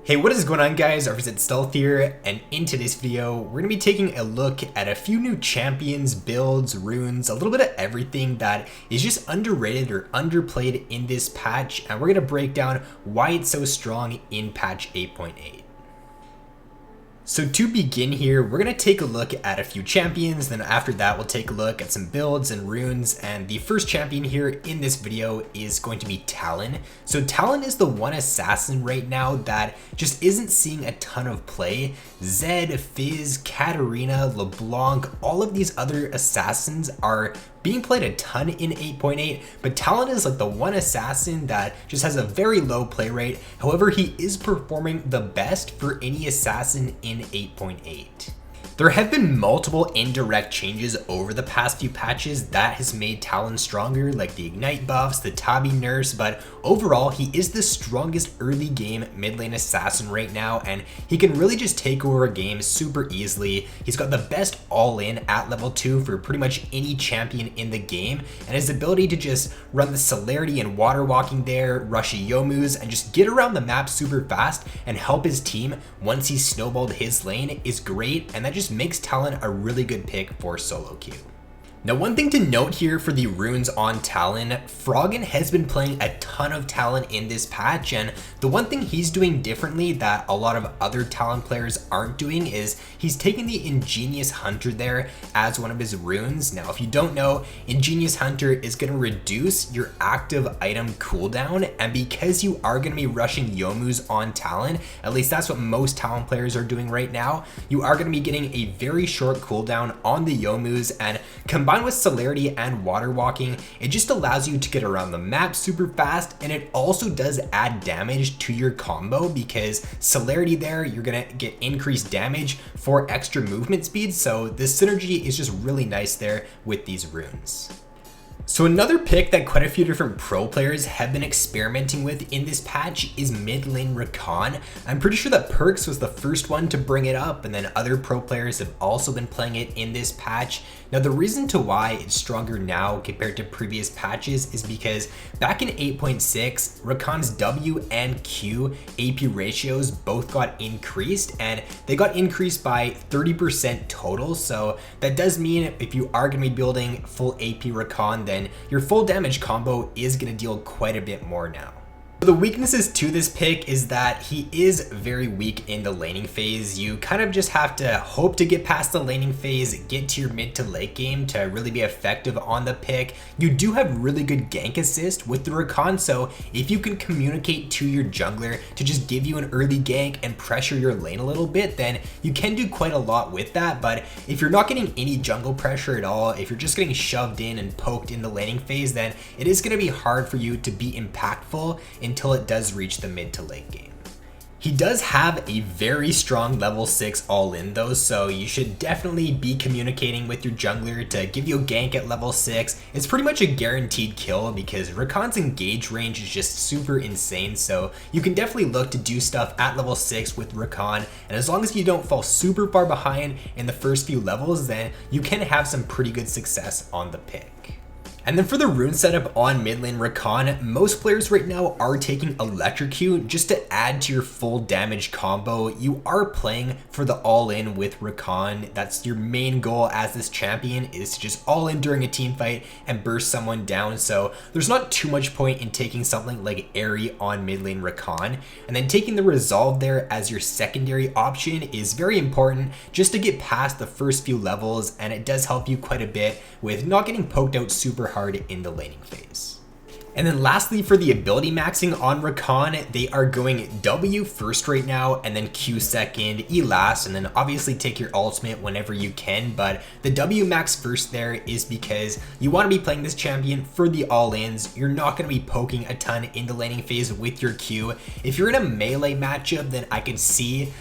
Hey, what is going on guys? RvzStealth here, and in today's video, we're going to be taking a look at a few new champions, builds, runes, a little bit of everything that is just underrated or underplayed in this patch, and we're going to break down why it's so strong in patch 8.8. So to begin here, we're going to take a look at a few champions, then after that we'll take a look at some builds and runes, and the first champion here in this video is going to be Talon. So Talon is the one assassin right now that just isn't seeing a ton of play. Zed, Fizz, Katarina, LeBlanc, all of these other assassins are being played a ton in 8.8, but Talon is like the one assassin that just has a very low play rate. However, he is performing the best for any assassin in 8.8. There have been multiple indirect changes over the past few patches that has made Talon stronger, like the Ignite buffs, the Tabi nerfs, but overall he is the strongest early game mid lane assassin right now, and he can really just take over a game super easily. He's got the best all-in at level 2 for pretty much any champion in the game, and his ability to just run the celerity and water walking there, rush Yomus, and just get around the map super fast and help his team once he's snowballed his lane is great, and that just makes Talon a really good pick for solo queue. Now, one thing to note here for the runes on Talon, Froggen has been playing a ton of Talon in this patch, and the one thing he's doing differently that a lot of other Talon players aren't doing is he's taking the Ingenious Hunter there as one of his runes. Now, if you don't know, Ingenious Hunter is going to reduce your active item cooldown, and because you are going to be rushing Yomus on Talon, at least that's what most Talon players are doing right now, you are going to be getting a very short cooldown on the Yomus, and combined with celerity and water walking, it just allows you to get around the map super fast, and it also does add damage to your combo because celerity there, you're gonna get increased damage for extra movement speed, so this synergy is just really nice there with these runes. So another pick that quite a few different pro players have been experimenting with in this patch is mid lane Rakan. I'm pretty sure that Perks was the first one to bring it up, and then other pro players have also been playing it in this patch. Now, the reason to why it's stronger now compared to previous patches is because back in 8.6, Rakan's W and Q AP ratios both got increased, and they got increased by 30% total. So that does mean if you are going to be building full AP Rakan, then your full damage combo is going to deal quite a bit more now. The weaknesses to this pick is that he is very weak in the laning phase. You kind of just have to hope to get past the laning phase, get to your mid to late game to really be effective on the pick. You do have really good gank assist with the Rakan, so if you can communicate to your jungler to just give you an early gank and pressure your lane a little bit, then you can do quite a lot with that. But if you're not getting any jungle pressure at all, if you're just getting shoved in and poked in the laning phase, then it is going to be hard for you to be impactful until it does reach the mid to late game. He does have a very strong level 6 all-in though, so you should definitely be communicating with your jungler to give you a gank at level 6. It's pretty much a guaranteed kill because Rakan's engage range is just super insane, so you can definitely look to do stuff at level 6 with Rakan, and as long as you don't fall super far behind in the first few levels, then you can have some pretty good success on the pick. And then for the rune setup on mid lane Rakan, most players right now are taking Electrocute just to add to your full damage combo. You are playing for the all-in with Rakan. That's your main goal as this champion, is to just all-in during a team fight and burst someone down. So there's not too much point in taking something like Airy on mid lane Rakan. And then taking the Resolve there as your secondary option is very important just to get past the first few levels, and it does help you quite a bit with not getting poked out super hard in the laning phase. And then lastly, for the ability maxing on Rakan, they are going W first right now, and then Q second, E last, and then obviously take your ultimate whenever you can. But the W max first there is because you want to be playing this champion for the all-ins. You're not going to be poking a ton in the laning phase with your Q. If you're in a melee matchup, then I could see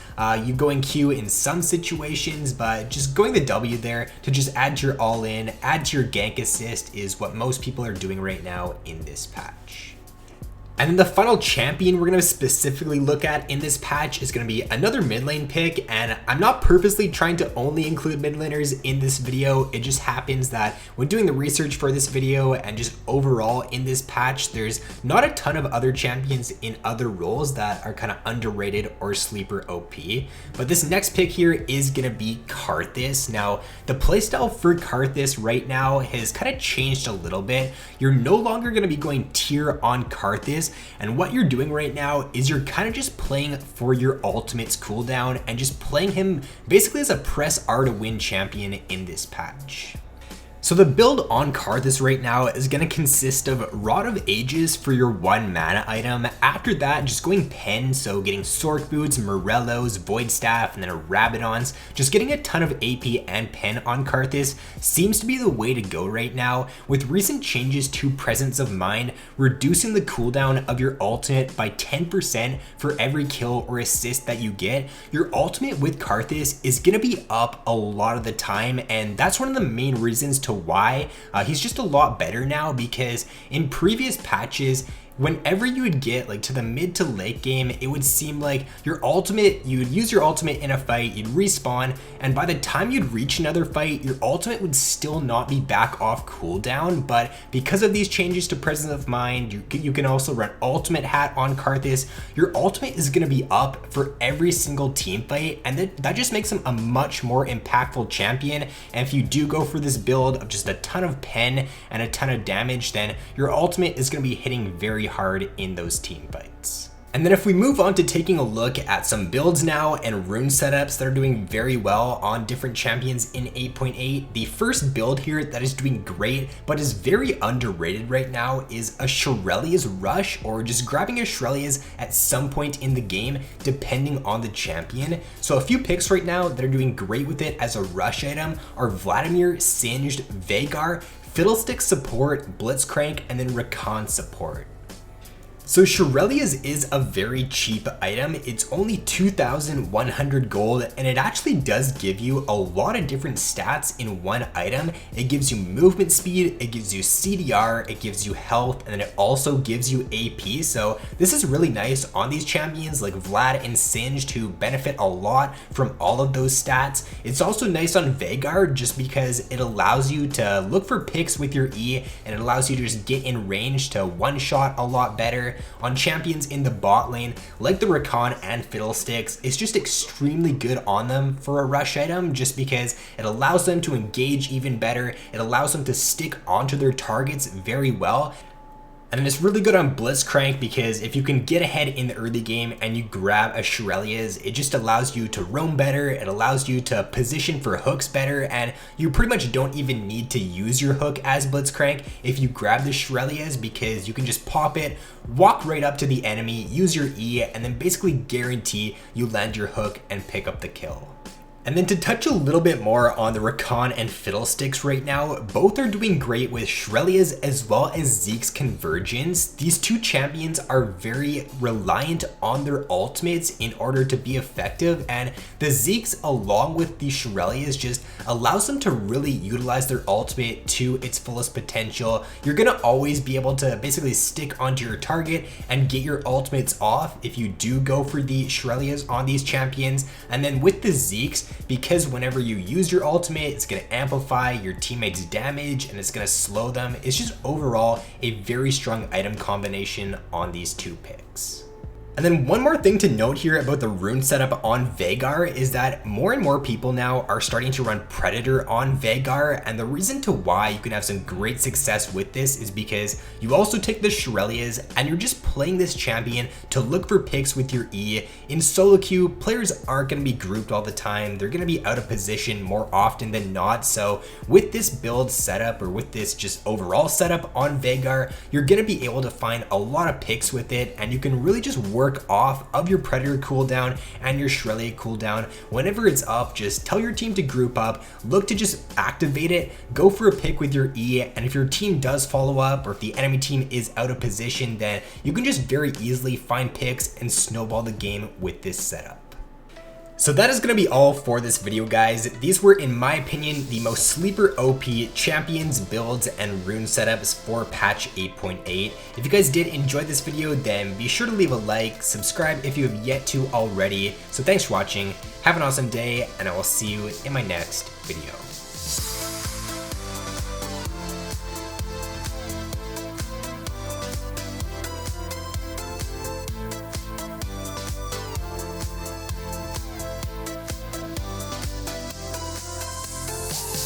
you going Q in some situations, but just going the W there to just add to your all-in, add to your gank assist is what most people are doing right now in this patch. And then the final champion we're going to specifically look at in this patch is going to be another mid lane pick, and I'm not purposely trying to only include mid laners in this video. It just happens that when doing the research for this video and just overall in this patch, there's not a ton of other champions in other roles that are kind of underrated or sleeper OP. But this next pick here is going to be Karthus. Now, the playstyle for Karthus right now has kind of changed a little bit. You're no longer going to be going tier on Karthus. And what you're doing right now is you're kind of just playing for your ultimate's cooldown and just playing him basically as a press R to win champion in this patch. So the build on Karthus right now is going to consist of Rod of Ages for your 1 mana item. After that, just going pen, so getting Sork Boots, Morellos, Void Staff, and then a Rabadons. Just getting a ton of AP and pen on Karthus seems to be the way to go right now, with recent changes to Presence of Mind, reducing the cooldown of your ultimate by 10% for every kill or assist that you get. Your ultimate with Karthus is going to be up a lot of the time, and that's one of the main reasons to why he's just a lot better now, because in previous patches, whenever you would get like to the mid to late game, it would seem like your ultimate, you would use your ultimate in a fight, you'd respawn, and by the time you'd reach another fight, your ultimate would still not be back off cooldown. But because of these changes to Presence of Mind, you can also run Ultimate Hat on Karthus. Your ultimate is going to be up for every single team fight, and that just makes him a much more impactful champion. And if you do go for this build of just a ton of pen and a ton of damage, then your ultimate is going to be hitting very hard in those team fights. And then if we move on to taking a look at some builds now and rune setups that are doing very well on different champions in 8.8, the first build here that is doing great but is very underrated right now is a Shurelya's Rush, or just grabbing a Shurelya's at some point in the game depending on the champion. So a few picks right now that are doing great with it as a rush item are Vladimir, Singed, Veigar, Fiddlestick support, Blitzcrank, and then Rakan support. So Shurelya's is a very cheap item. It's only 2,100 gold, and it actually does give you a lot of different stats in one item. It gives you movement speed, it gives you CDR, it gives you health, and then it also gives you AP. So this is really nice on these champions like Vlad and Singed, who benefit a lot from all of those stats. It's also nice on Veigar just because it allows you to look for picks with your E, and it allows you to just get in range to one-shot a lot better. On champions in the bot lane like the Rakan and Fiddlesticks, it's just extremely good on them for a rush item just because it allows them to engage even better. It allows them to stick onto their targets very well. And it's really good on Blitzcrank because if you can get ahead in the early game and you grab a Shurelya's, it just allows you to roam better, it allows you to position for hooks better, and you pretty much don't even need to use your hook as Blitzcrank if you grab the Shurelya's, because you can just pop it, walk right up to the enemy, use your E, and then basically guarantee you land your hook and pick up the kill. And then to touch a little bit more on the Rakan and Fiddlesticks right now, both are doing great with Shurelya's as well as Zeke's convergence. These two champions are very reliant on their ultimates in order to be effective, and the Zeke's along with the Shurelya's just allows them to really utilize their ultimate to its fullest potential. You're gonna always be able to basically stick onto your target and get your ultimates off if you do go for the Shurelya's on these champions. And then with the Zeke's, because whenever you use your ultimate, it's going to amplify your teammates' damage and it's going to slow them. It's just overall a very strong item combination on these two picks. And then one more thing to note here about the rune setup on Veigar is that more and more people now are starting to run Predator on Veigar, and the reason to why you can have some great success with this is because you also take the Shurelya's and you're just playing this champion to look for picks with your E. In solo queue, players aren't going to be grouped all the time, they're going to be out of position more often than not. So with this build setup, or with this just overall setup on Veigar, you're going to be able to find a lot of picks with it, and you can really just work off of your Predator cooldown and your Shurelya cooldown. Whenever it's up, just tell your team to group up, look to just activate it, go for a pick with your E, and if your team does follow up, or if the enemy team is out of position, then you can just very easily find picks and snowball the game with this setup. So that is going to be all for this video, guys. These were, in my opinion, the most sleeper OP champions, builds, and rune setups for patch 8.8. If you guys did enjoy this video, then be sure to leave a like, subscribe if you have yet to already. So thanks for watching, have an awesome day, and I will see you in my next video.